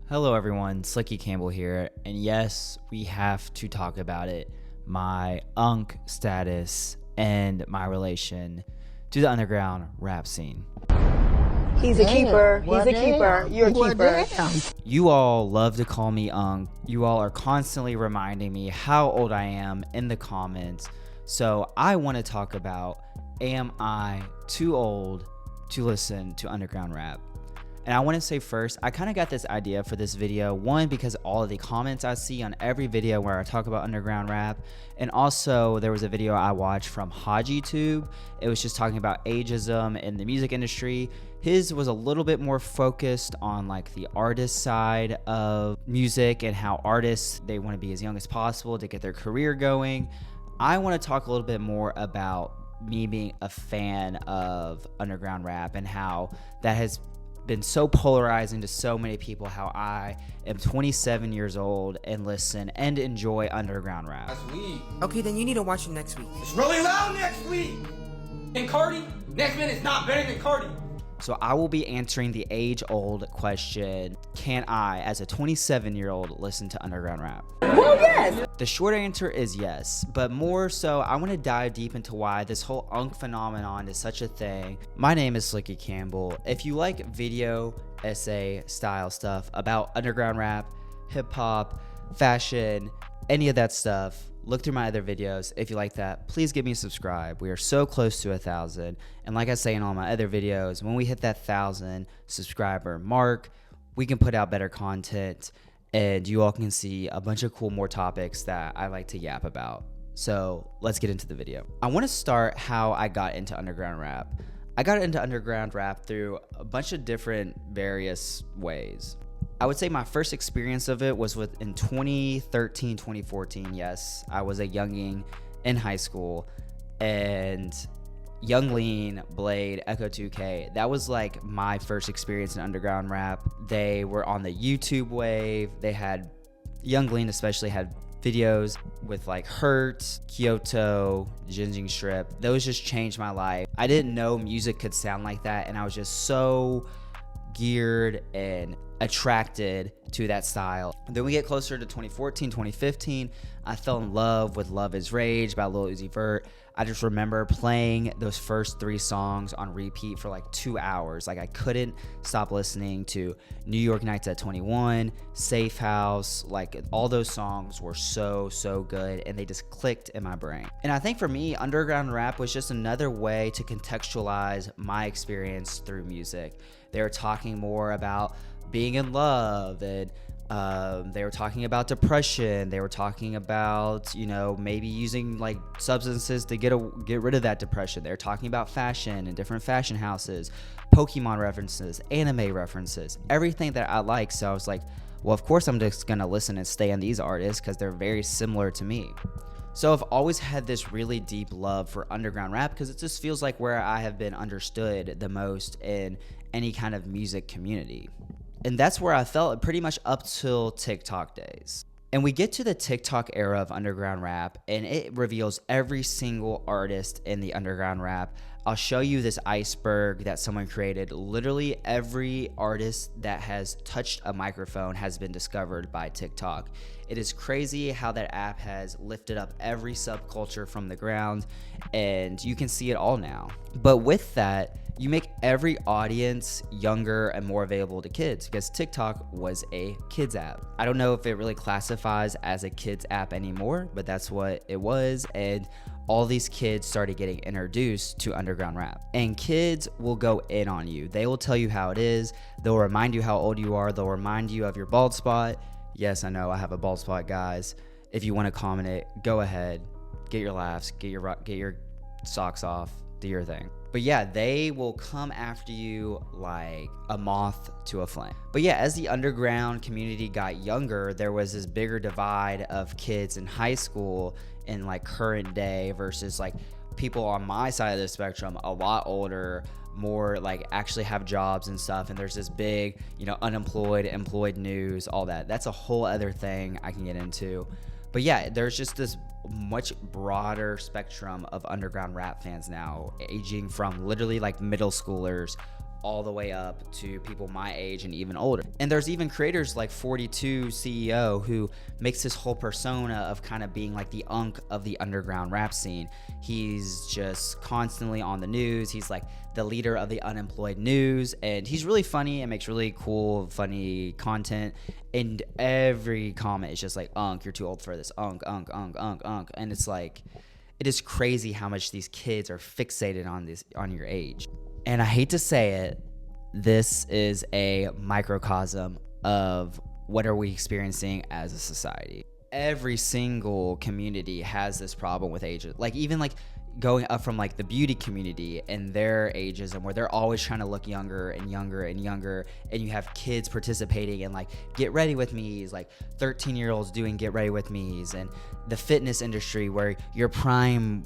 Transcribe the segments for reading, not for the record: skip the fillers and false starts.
Hello everyone, Slicky Campbell here, and yes, we have to talk about it. My unk status and my relation to the underground rap scene. He's a keeper. He's a keeper. You're a keeper. You all love to call me unk. You all are constantly reminding me how old I am in the comments. So I want to talk about, am I too old to listen to underground rap? And I want to say first, I kind of got this idea for this video, one, because all of the comments I see on every video where I talk about underground rap, and also there was a video I watched from HajiTube. It was just talking about ageism in the music industry. His was a little bit more focused on like the artist side of music and how artists, they want to be as young as possible to get their career going. I want to talk a little bit more about me being a fan of underground rap and how that has been so polarizing to so many people, how I am 27 years old and listen and enjoy underground rap. That's weak. Okay, then you need to watch it next week. It's really loud next week. And Cardi, next minute's not better than Cardi. So I will be answering the age-old question, can I, as a 27-year-old, listen to underground rap? Well, yes. The short answer is yes, but more so, I want to dive deep into why this whole unk phenomenon is such a thing. My name is Slicky Campbell. If you like video, essay style stuff about underground rap, hip-hop, fashion, any of that stuff, look through my other videos. If you like that, please give me a subscribe. We are so close to 1,000. And like I say in all my other videos, when we hit that 1,000 subscriber mark, we can put out better content and you all can see a bunch of cool more topics that I like to yap about. So let's get into the video. I want to start how I got into underground rap. I got into underground rap through a bunch of different various ways. I would say my first experience of it was in 2013, 2014. Yes, I was a younging in high school, and Young Lean, Blade, Echo 2K, that was like my first experience in underground rap. They were on the YouTube wave. They had, Young Lean especially had videos with like Hurt, Kyoto, Jinjing Strip. Those just changed my life. I didn't know music could sound like that, and I was just so geared and attracted to that style. Then we get closer to 2014, 2015. I fell in love with Love Is Rage by Lil Uzi Vert. I just remember playing those first 3 songs on repeat for like 2 hours. Like I couldn't stop listening to New York Nights at 21, Safe House. Like all those songs were so good and they just clicked in my brain. And I think for me, underground rap was just another way to contextualize my experience through music. They were talking more about being in love, and they were talking about depression. They were talking about, you know, maybe using like substances to get rid of that depression. They were talking about fashion and different fashion houses, Pokemon references, anime references, everything that I like. So I was like, well, of course I'm just gonna listen and stay on these artists because they're very similar to me. So I've always had this really deep love for underground rap because it just feels like where I have been understood the most in any kind of music community. And that's where I felt pretty much up till TikTok days. And we get to the TikTok era of underground rap, and it reveals every single artist in the underground rap. I'll show you this iceberg that someone created. Literally every artist that has touched a microphone has been discovered by TikTok. It is crazy how that app has lifted up every subculture from the ground, and you can see it all now. But with that, you make every audience younger and more available to kids because TikTok was a kids app. I don't know if it really classifies as a kids app anymore, but that's what it was. And all these kids started getting introduced to underground rap. And kids will go in on you. They will tell you how it is. They'll remind you how old you are. They'll remind you of your bald spot. Yes, I know I have a bald spot, guys. If you want to comment it, go ahead. Get your laughs, get your socks off, do your thing. But yeah, they will come after you like a moth to a flame. But yeah, as the underground community got younger, there was this bigger divide of kids in high school in like current day versus like people on my side of the spectrum, a lot older, more like actually have jobs and stuff. And there's this big, you know, unemployed, employed news, all that. That's a whole other thing I can get into. But yeah, there's just this much broader spectrum of underground rap fans now, aging from literally like middle schoolers all the way up to people my age and even older. And there's even creators like 42 CEO who makes this whole persona of kind of being like the unk of the underground rap scene. He's just constantly on the news. He's like the leader of the unemployed news, and he's really funny and makes really cool, funny content. And every comment is just like, unk, you're too old for this, unk. And it's like, it is crazy how much these kids are fixated on your age. And I hate to say it, this is a microcosm of what are we experiencing as a society. Every single community has this problem with age. Like even like going up from like the beauty community and their ages, and where they're always trying to look younger and younger and younger, and you have kids participating in like get ready with me's, like 13-year-olds doing get ready with me's, and the fitness industry where your prime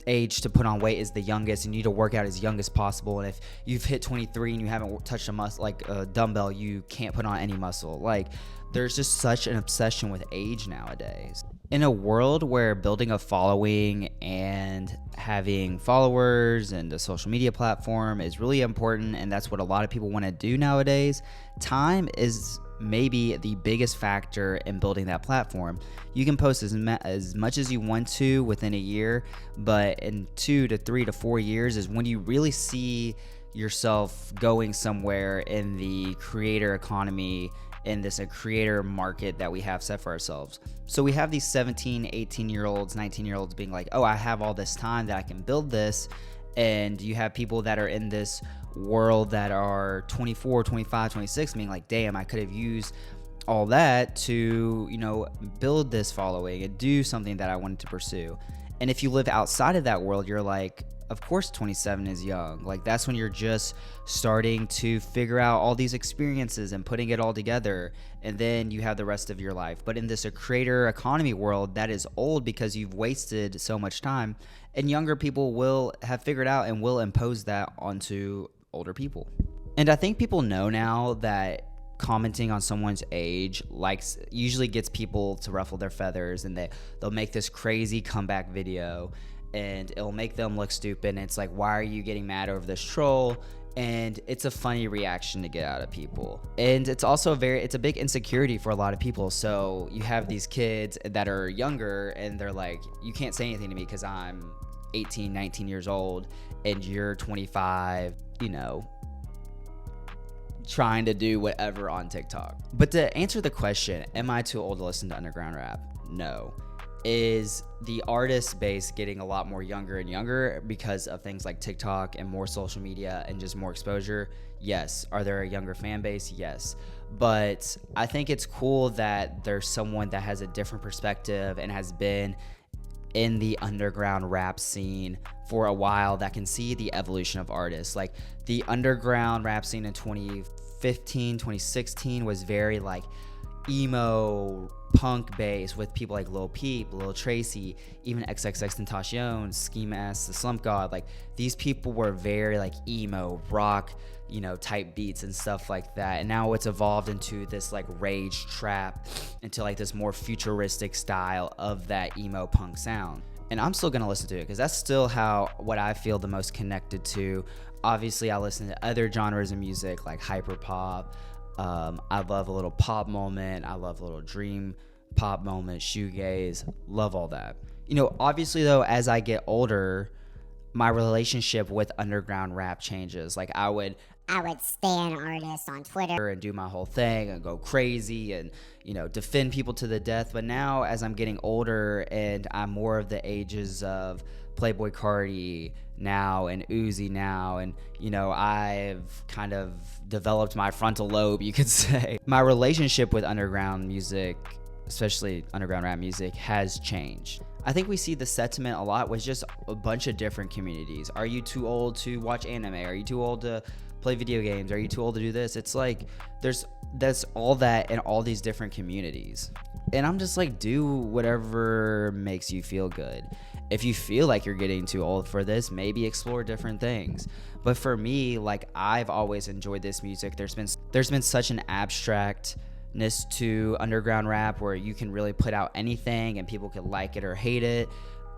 age to put on weight is the youngest, and you need to work out as young as possible, and if you've hit 23 and you haven't touched a muscle like a dumbbell, you can't put on any muscle. Like there's just such an obsession with age nowadays. In a world where building a following and having followers and a social media platform is really important, and that's what a lot of people want to do nowadays, time is maybe the biggest factor in building that platform. You can post as much as you want to within a year, but in 2 to 3 to 4 years is when you really see yourself going somewhere in the creator economy, in this creator market that we have set for ourselves. So we have these 17, 18-year-olds, 19-year-olds being like, oh, I have all this time that I can build this. And you have people that are in this world that are 24, 25, 26, being like, damn, I could have used all that to, you know, build this following and do something that I wanted to pursue. And if you live outside of that world, you're like, of course 27 is young. Like that's when you're just starting to figure out all these experiences and putting it all together, and then you have the rest of your life. But in this creator economy world, that is old because you've wasted so much time, and younger people will have figured out and will impose that onto older people. And I think people know now that commenting on someone's age usually gets people to ruffle their feathers, and they'll make this crazy comeback video, and it'll make them look stupid. And it's like, why are you getting mad over this troll? And it's a funny reaction to get out of people. And it's also it's a big insecurity for a lot of people. So you have these kids that are younger, and they're like, you can't say anything to me because I'm 18, 19 years old, and you're 25, you know, trying to do whatever on TikTok. But to answer the question, am I too old to listen to underground rap? No. Is the artist base getting a lot more younger and younger because of things like TikTok and more social media and just more exposure? Yes. Are there a younger fan base? Yes. But I think it's cool that there's someone that has a different perspective and has been in the underground rap scene for a while that can see the evolution of artists. Like the underground rap scene in 2015, 2016 was very like emo punk based with people like Lil Peep, Lil Tracy, even XXXTentacion, Ski Mask, The Slump God. Like these people were very like emo rock, you know, type beats and stuff like that. And now it's evolved into this like rage trap, into like this more futuristic style of that emo punk sound. And I'm still gonna listen to it because that's still what I feel the most connected to. Obviously I listen to other genres of music like hyperpop. I love a little pop moment. I love a little dream pop moment, shoegaze, love all that. You know, obviously though, as I get older, my relationship with underground rap changes. Like I would stan artists on Twitter and do my whole thing and go crazy and, you know, defend people to the death. But now as I'm getting older and I'm more of the ages of Playboy Cardi now and Uzi now, and you know, I've kind of developed my frontal lobe, you could say. My relationship with underground music, especially underground rap music, has changed. I think we see the sentiment a lot with just a bunch of different communities. Are you too old to watch anime? Are you too old to play video games? Are you too old to do this? It's like that's all that in all these different communities. And I'm just like, do whatever makes you feel good. If you feel like you're getting too old for this, maybe explore different things. But for me, like I've always enjoyed this music. There's been such an abstractness to underground rap where you can really put out anything and people can like it or hate it.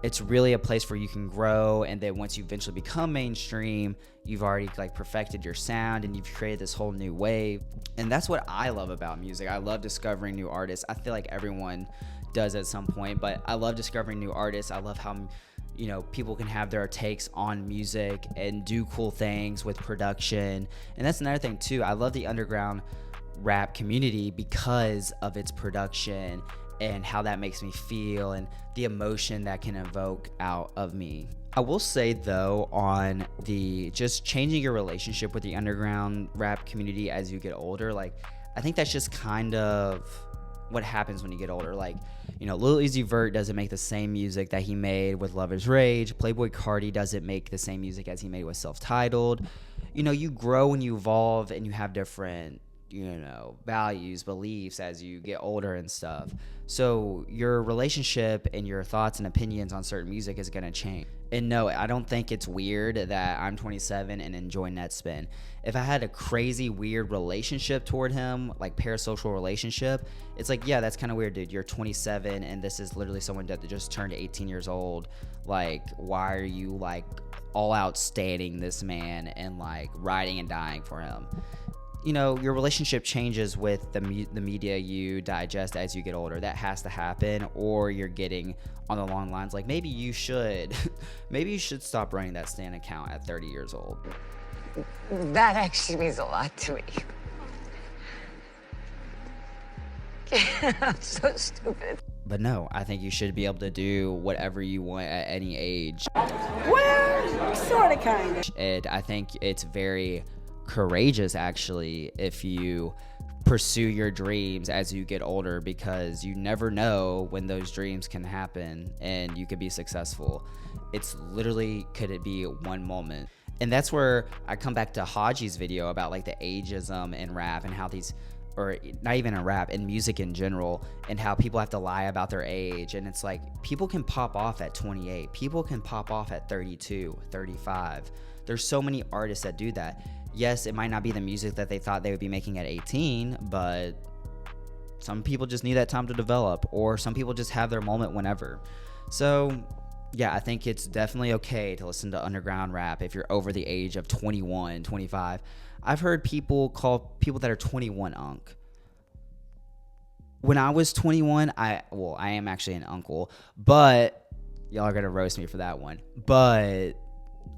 it's really a place where you can grow, and then once you eventually become mainstream, you've already like perfected your sound and you've created this whole new wave. And that's what I love about music. I love discovering new artists. I feel like everyone does at some point, but I love discovering new artists. I love how, you know, people can have their takes on music and do cool things with production. And that's another thing too. I love the underground rap community because of its production and how that makes me feel and the emotion that can evoke out of me. I will say though, on the just changing your relationship with the underground rap community as you get older, like I think that's just kind of what happens when you get older. Like, you know, Lil Uzi Vert doesn't make the same music that he made with Lover's Rage. Playboi Carti doesn't make the same music as he made with Self-Titled. You know, you grow and you evolve and you have different, you know, values, beliefs as you get older and stuff. So your relationship and your thoughts and opinions on certain music is going to change. And no, I don't think it's weird that I'm 27 and enjoy Netspin. If I had a crazy weird relationship toward him, like parasocial relationship, it's like, yeah, that's kind of weird, dude. You're 27 and this is literally someone that just turned 18 years old. Like, why are you like all out standing this man and like riding and dying for him? You know, your relationship changes with the media you digest as you get older. That has to happen, or you're getting on the long lines like maybe you should stop running that Stan account at 30 years old. That actually means a lot to me. I'm so stupid. But no, I think you should be able to do whatever you want at any age. Well, sort of, kind of. And I think it's very courageous actually if you pursue your dreams as you get older, because you never know when those dreams can happen and you could be successful. It's literally, could it be one moment? And that's where I come back to Haji's video about like the ageism in rap and how these, or not even in rap, in music in general, and how people have to lie about their age. And it's like, people can pop off at 28, people can pop off at 32, 35. There's so many artists that do that. Yes, it might not be the music that they thought they would be making at 18, but some people just need that time to develop, or some people just have their moment whenever. So yeah, I think it's definitely okay to listen to underground rap if you're over the age of 21, 25. I've heard people call people that are 21 unk. When I was 21, I am actually an uncle, but y'all are gonna roast me for that one. But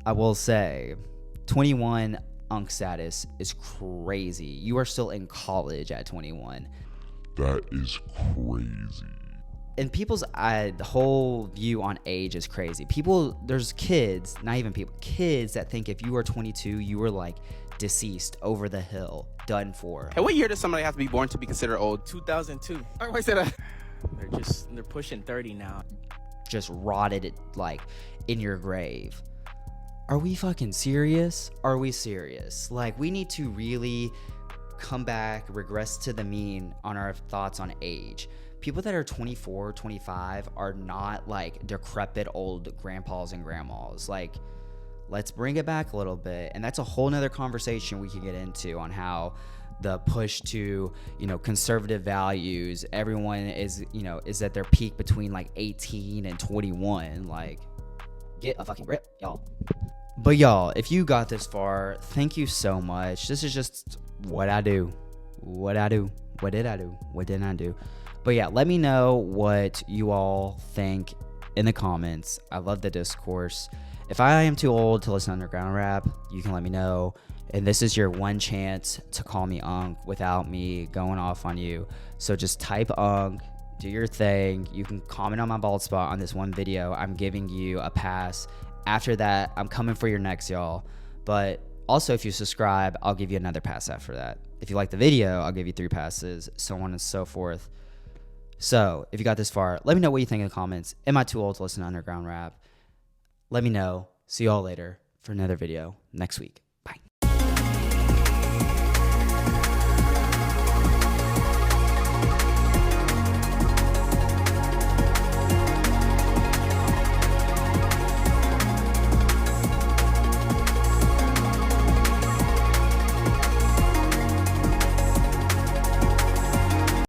I will say 21 unk status is crazy. You are still in college at 21. That is crazy. And people's whole view on age is crazy. People, there's kids, not even people, kids that think if you are 22, you were like deceased, over the hill, done for. Hey, what year does somebody have to be born to be considered old? 2002. I said they're pushing 30 now. Just rotted like in your grave. Are we fucking serious? Are we serious? Like, we need to really come back, regress to the mean on our thoughts on age. People that are 24, 25 are not like decrepit old grandpas and grandmas. Like, let's bring it back a little bit. And that's a whole nother conversation we could get into on how the push to, you know, conservative values, everyone is, you know, is at their peak between like 18 and 21. Like, get a fucking grip, y'all. But y'all, if you got this far, thank you so much. This is just what I do. What I do. What did I do? What didn't I do? But yeah, let me know what you all think in the comments. I love the discourse. If I am too old to listen to underground rap, you can let me know. And this is your one chance to call me Unk without me going off on you. So just type Unk, do your thing. You can comment on my bald spot on this one video. I'm giving you a pass. After that, I'm coming for your next, y'all. But also, if you subscribe, I'll give you another pass after that. If you like the video, I'll give you 3 passes, so on and so forth. So, if you got this far, let me know what you think in the comments. Am I too old to listen to underground rap? Let me know. See y'all later for another video next week.